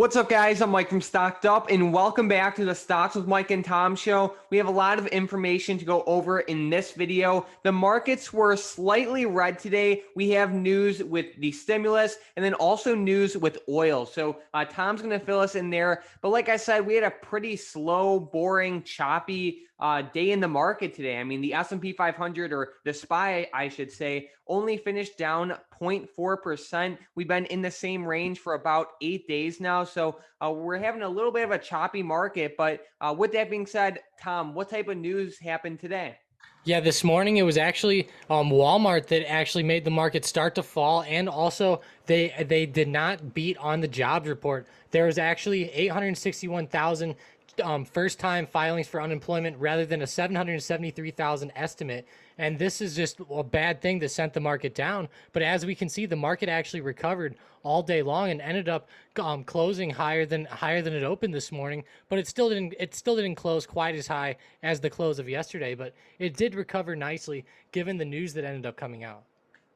What's up, guys? I'm Mike from Stocked Up, and welcome back to the Stocks with Mike and Tom show. We have a lot of information to go over in this video. The markets were slightly red today. We have news with the stimulus and then also news with oil. So Tom's going to fill us in there. But like I said, we had a pretty slow, boring, choppy day in the market today. I mean, the S&P 500, or the SPY, I should say, only finished down 0.4%. We've been in the same range for about 8 days now. So we're having a little bit of a choppy market. But with that being said, Tom, what type of news happened today? Yeah, this morning it was actually Walmart that actually made the market start to fall, and also they did not beat on the jobs report. There was actually 861,000 first-time filings for unemployment rather than a 773,000 estimate. And this is just a bad thing that sent the market down. But as we can see, the market actually recovered all day long and ended up closing higher than it opened this morning. But it still didn't close quite as high as the close of yesterday. But it did recover nicely given the news that ended up coming out.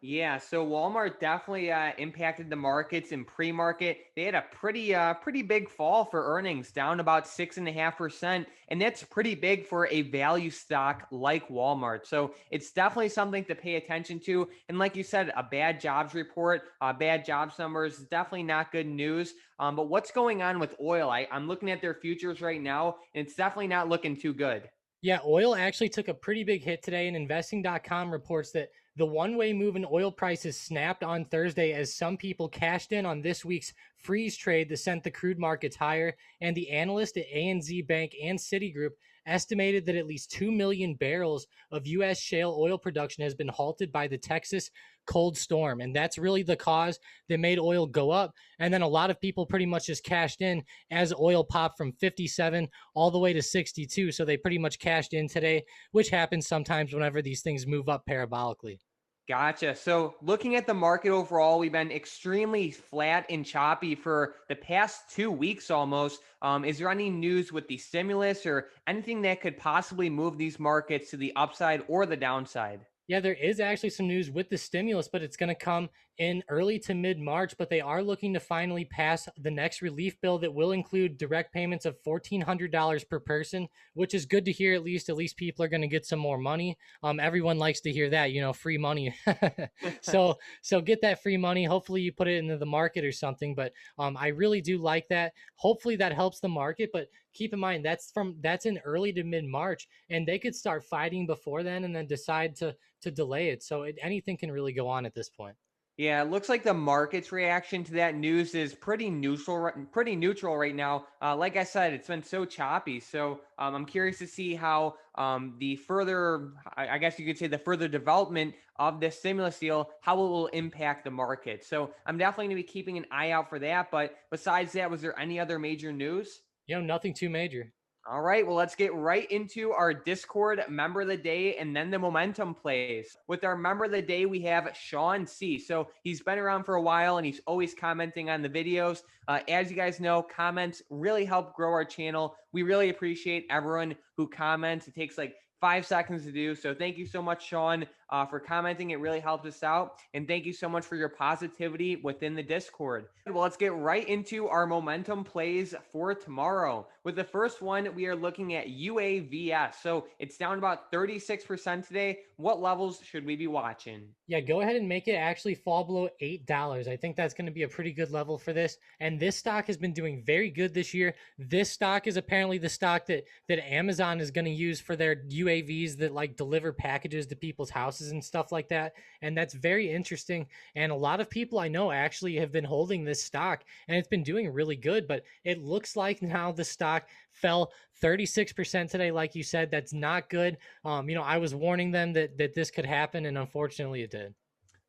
Yeah, so Walmart definitely impacted the markets in pre-market. They had a pretty big fall for earnings, down about 6.5%, and that's pretty big for a value stock like Walmart. So it's definitely something to pay attention to. And like you said, a bad jobs report, bad jobs numbers is definitely not good news. But what's going on with oil? I'm looking at their futures right now, and it's definitely not looking too good. Yeah, oil actually took a pretty big hit today, and investing.com reports that the one-way move in oil prices snapped on Thursday as some people cashed in on this week's freeze trade that sent the crude markets higher, and the analyst at ANZ Bank and Citigroup estimated that at least 2 million barrels of U.S. shale oil production has been halted by the Texas cold storm, and that's really the cause that made oil go up. And then a lot of people pretty much just cashed in as oil popped from 57 all the way to 62. So they pretty much cashed in today, which happens sometimes whenever these things move up parabolically. Gotcha. So looking at the market overall, we've been extremely flat and choppy for the past 2 weeks almost. Is there any news with the stimulus or anything that could possibly move these markets to the upside or the downside? Yeah, there is actually some news with the stimulus, but it's going to come in early to mid March. But they are looking to finally pass the next relief bill that will include direct payments of $1,400 per person, which is good to hear. At least people are going to get some more money. Everyone likes to hear that, free money. So get that free money. Hopefully, you put it into the market or something. But I really do like that. Hopefully, that helps the market. But keep in mind that's in early to mid March, and they could start fighting before then and then decide to delay it. So anything can really go on at this point. Yeah, it looks like the market's reaction to that news is pretty neutral right now. Like I said, it's been so choppy. So I'm curious to see how the further, I guess you could say, the further development of this stimulus deal, how it will impact the market. So I'm definitely going to be keeping an eye out for that. But besides that, was there any other major news? Nothing too major. All right, well, let's get right into our Discord member of the day and then the momentum plays. With our member of the day, we have Sean C. So he's been around for a while and he's always commenting on the videos. As you guys know, comments really help grow our channel. We really appreciate everyone who comments. It takes like 5 seconds to do. So thank you so much, Sean, for commenting. It really helps us out. And thank you so much for your positivity within the Discord. Well, let's get right into our momentum plays for tomorrow. With the first one, we are looking at UAVS. So it's down about 36% today. What levels should we be watching? Yeah, go ahead and make it actually fall below $8. I think that's going to be a pretty good level for this. And this stock has been doing very good this year. This stock is apparently the stock that Amazon is going to use for their UAVs that like deliver packages to people's houses and stuff like that. And that's very interesting. And a lot of people I know actually have been holding this stock and it's been doing really good. But it looks like now the stock fell 36% today. Like you said, that's not good. I was warning them that this could happen, and unfortunately it did.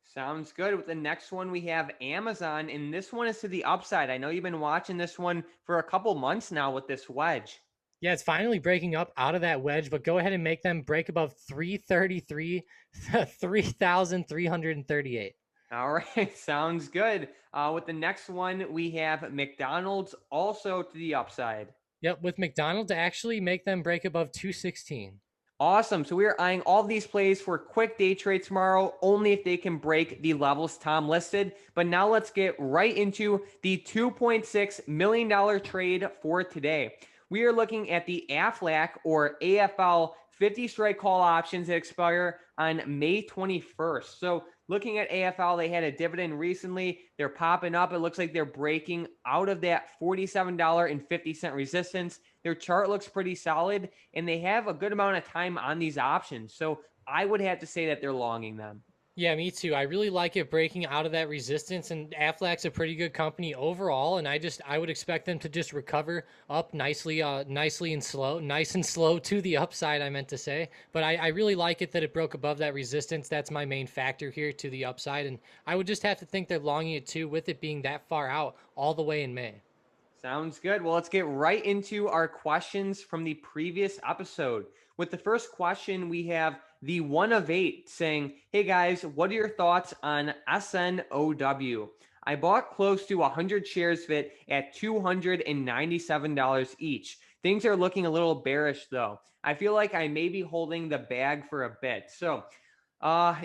Sounds good. With the next one, we have Amazon, and this one is to the upside. I know you've been watching this one for a couple months now with this wedge. Yeah, it's finally breaking up out of that wedge, but go ahead and make them break above 333, 3,338. All right, sounds good. With the next one, we have McDonald's also to the upside. Yep, with McDonald's actually make them break above 216. Awesome. So we are eyeing all of these plays for quick day trade tomorrow, only if they can break the levels Tom listed. But now let's get right into the $2.6 million trade for today. We are looking at the AFLAC or AFL 50 strike call options that expire on May 21st. So looking at AFL, they had a dividend recently. They're popping up. It looks like they're breaking out of that $47.50 resistance. Their chart looks pretty solid, and they have a good amount of time on these options. So I would have to say that they're longing them. Yeah, me too. I really like it breaking out of that resistance, and Aflac's a pretty good company overall. And I would expect them to just recover up nicely, nice and slow to the upside. I meant to say, but I really like it that it broke above that resistance. That's my main factor here to the upside, and I would just have to think they're longing it too, with it being that far out all the way in May. Sounds good. Well, let's get right into our questions from the previous episode. With the first question, we have the one of eight saying, "Hey guys, what are your thoughts on SNOW? I bought close to 100 shares of it at $297 each. Things are looking a little bearish though. I feel like I may be holding the bag for a bit." So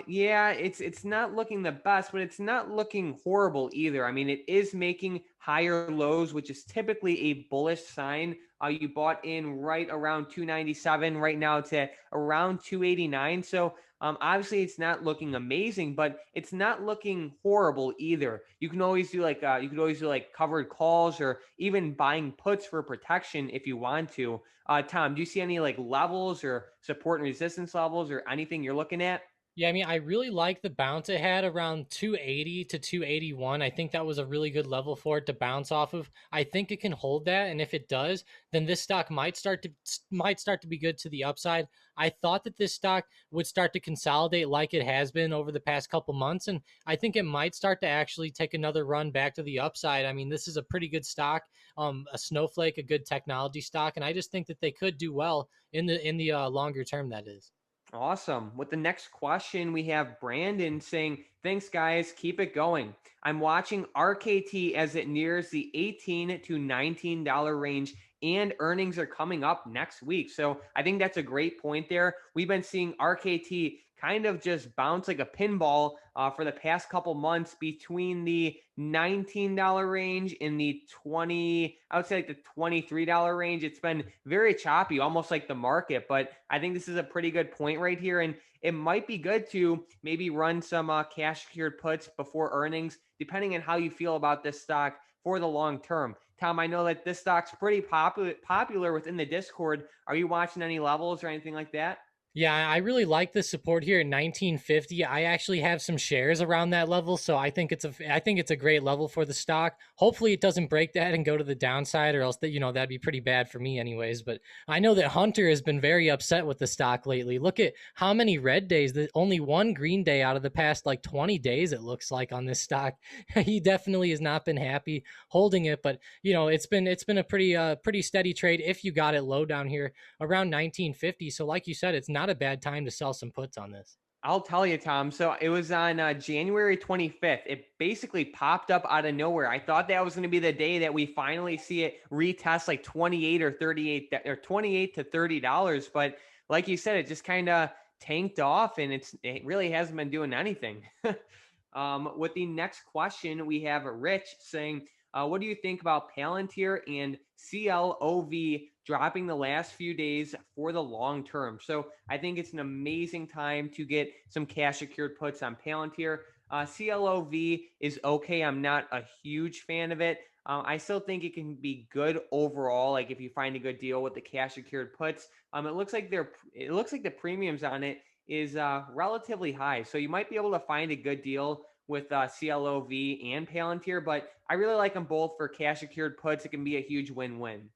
yeah, it's not looking the best, but it's not looking horrible either. I mean, it is making higher lows, which is typically a bullish sign. You bought in right around 297. Right now it's at around 289. So obviously it's not looking amazing, but it's not looking horrible either. You can always do like covered calls or even buying puts for protection if you want to. Tom, do you see any like levels or support and resistance levels or anything you're looking at? Yeah, I mean, I really like the bounce it had around 280 to 281. I think that was a really good level for it to bounce off of. I think it can hold that, and if it does, then this stock might start to be good to the upside. I thought that this stock would start to consolidate like it has been over the past couple months, and I think it might start to actually take another run back to the upside. I mean, this is a pretty good stock, a snowflake, a good technology stock, and I just think that they could do well in the longer term. That is. Awesome. With the next question, we have Brandon saying, "Thanks, guys. Keep it going. I'm watching RKT as it nears the $18 to $19 range, and earnings are coming up next week." So I think that's a great point there. We've been seeing RKT kind of just bounce like a pinball for the past couple months between the $19 range and the 20, I would say like the $23 range. It's been very choppy, almost like the market, but I think this is a pretty good point right here. And it might be good to maybe run some cash secured puts before earnings, depending on how you feel about this stock for the long term. Tom, I know that this stock's pretty popular within the Discord. Are you watching any levels or anything like that? Yeah, I really like the support here at 1950. I actually have some shares around that level, so I think it's a great level for the stock. Hopefully it doesn't break that and go to the downside, or else that'd be pretty bad for me anyways. But I know that Hunter has been very upset with the stock lately. Look at how many red days, only one green day out of the past like 20 days it looks like on this stock. He definitely has not been happy holding it, but it's been a pretty steady trade if you got it low down here around 1950. So like you said, it's not a bad time to sell some puts on this. I'll tell you, Tom. So it was on January 25th. It basically popped up out of nowhere. I thought that was going to be the day that we finally see it retest like 28 or 38 or 28 to $30. But like you said, it just kind of tanked off, and it really hasn't been doing anything. With the next question, we have Rich saying, "What do you think about Palantir and CLOV dropping the last few days for the long term?" So I think it's an amazing time to get some cash secured puts on Palantir. CLOV is okay. I'm not a huge fan of it. I still think it can be good overall. Like if you find a good deal with the cash secured puts, it looks like the premiums on it is relatively high. So you might be able to find a good deal with CLOV and Palantir, but I really like them both for cash secured puts. It can be a huge win-win.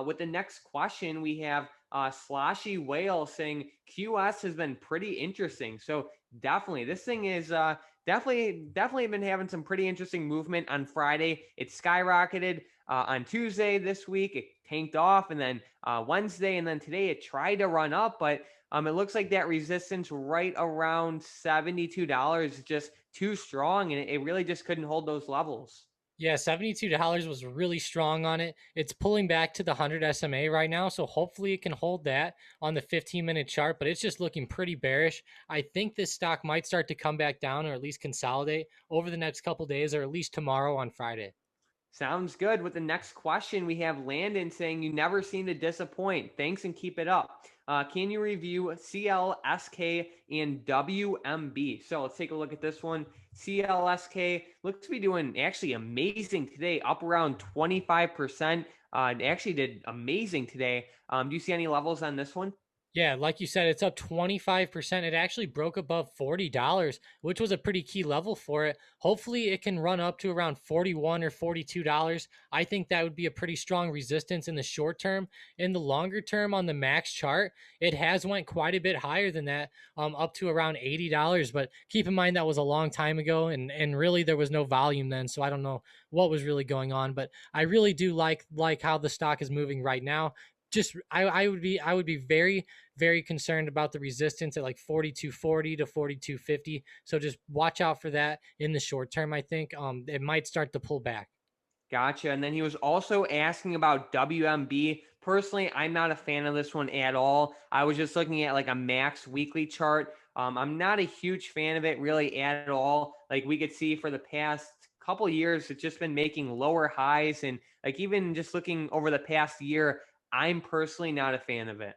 With the next question, we have Sloshy Whale saying QS has been pretty interesting. So definitely, this thing is definitely been having some pretty interesting movement on Friday. It skyrocketed on Tuesday this week. It tanked off, and then Wednesday, and then today it tried to run up, but it looks like that resistance right around $72 is just too strong, and it really just couldn't hold those levels. Yeah, $72 was really strong on it. It's pulling back to the 100 SMA right now, so hopefully it can hold that on the 15-minute chart, but it's just looking pretty bearish. I think this stock might start to come back down or at least consolidate over the next couple days or at least tomorrow on Friday. Sounds good. With the next question, we have Landon saying, "You never seem to disappoint. Thanks and keep it up. Can you review CLSK and WMB?" So let's take a look at this one. CLSK looks to be doing actually amazing today, up around 25%. It actually did amazing today. Do you see any levels on this one? Yeah, like you said, it's up 25%. It actually broke above $40, which was a pretty key level for it. Hopefully it can run up to around $41 or $42. I think that would be a pretty strong resistance in the short term. In the longer term on the max chart, it has went quite a bit higher than that, up to around $80. But keep in mind that was a long time ago and really there was no volume then. So I don't know what was really going on. But I really do like how the stock is moving right now. Just I would be very concerned about the resistance at like 4240 to 4250. So just watch out for that in the short term. I think it might start to pull back. Gotcha. And then he was also asking about WMB. Personally, I'm not a fan of this one at all. I was just looking at like a max weekly chart. I'm not a huge fan of it really at all. Like we could see for the past couple years, it's just been making lower highs. And like even just looking over the past year, I'm personally not a fan of it.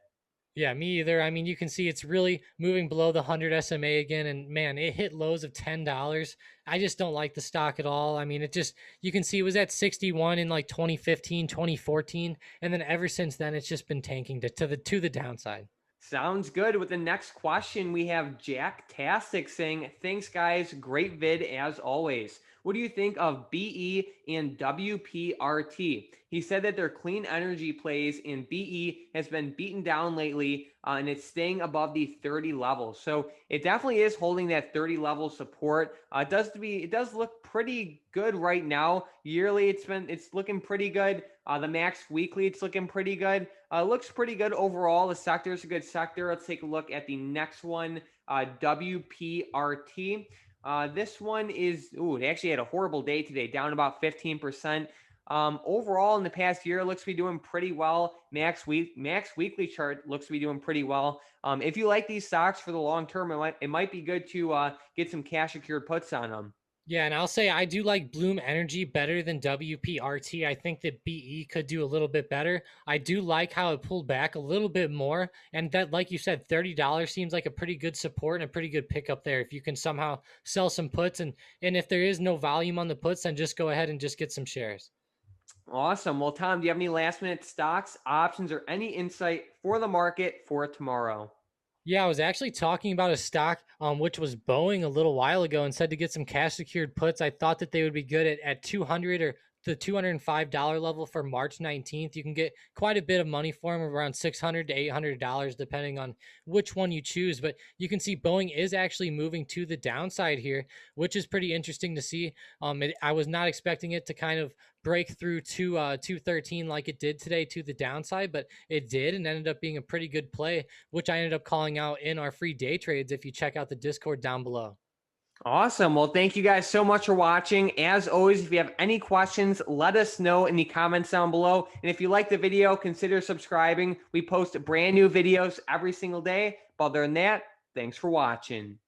Yeah, me either. I mean, you can see it's really moving below the 100 SMA again. And man, it hit lows of $10. I just don't like the stock at all. I mean, it just, you can see it was at 61 in like 2015, 2014. And then ever since then, it's just been tanking to the downside. Sounds good. With the next question, we have Jack Tastic saying, "Thanks, guys. Great vid as always. What do you think of BE and WPRT?" He said that they're clean energy plays, and BE has been beaten down lately, and it's staying above the 30 level. So it definitely is holding that 30 level support. It does look pretty good right now. Yearly, it's looking pretty good. The max weekly, it's looking pretty good. Looks pretty good overall. The sector is a good sector. Let's take a look at the next one, WPRT. This one it actually had a horrible day today, down about 15%. Overall, in the past year, it looks to be doing pretty well. Max weekly chart looks to be doing pretty well. If you like these stocks for the long term, it might be good to get some cash secured puts on them. Yeah, and I'll say I do like Bloom Energy better than WPRT. I think that BE could do a little bit better. I do like how it pulled back a little bit more. And that, like you said, $30 seems like a pretty good support and a pretty good pickup there. If you can somehow sell some puts and if there is no volume on the puts, then just go ahead and just get some shares. Awesome. Well, Tom, do you have any last minute stocks, options, or any insight for the market for tomorrow? Yeah, I was actually talking about a stock which was Boeing a little while ago and said to get some cash secured puts. I thought that they would be good at 200 or the $205 level for March 19th. You can get quite a bit of money for them, around $600 to $800 depending on which one you choose. But you can see Boeing is actually moving to the downside here, which is pretty interesting to see. I was not expecting it to kind of break through to 213 like it did today to the downside, but it did and ended up being a pretty good play, which I ended up calling out in our free day trades if you check out the Discord down below. Awesome. Well, thank you guys so much for watching. As always, if you have any questions, let us know in the comments down below. And if you like the video, consider subscribing. We post brand new videos every single day. But other than that, thanks for watching.